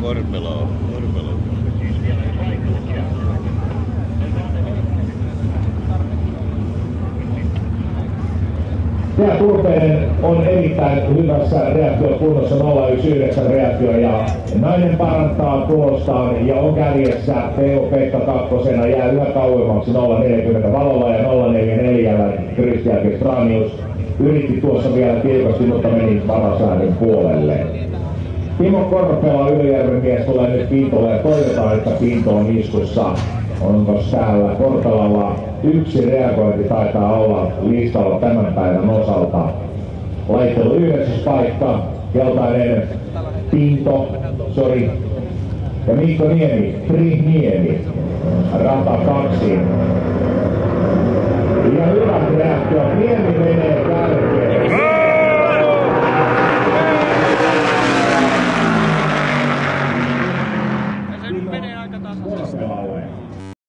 Korpela on. Tää Turpeinen on erittäin hyvässä reaktiokunnossa 019 reaktio ja nainen parantaa tulostaan ja on kädessä Pekka kakkosena, jää yhä kauemmaksi 040 valolla ja 044 Kristian Stranius yritti tuossa vielä tiukasti, mutta meni varasäädön puolelle. Timo Korpela Ylijärven mies tulee nyt Pintolle ja toivotaan, että Pinto on iskussa. Onko täällä Korpelalla yksi reagointi taitaa olla listalla tämän päivän osalta. Laittelu 9. paikka, keltainen Pinto, ja Mikko Niemi, Niemi, rata 2.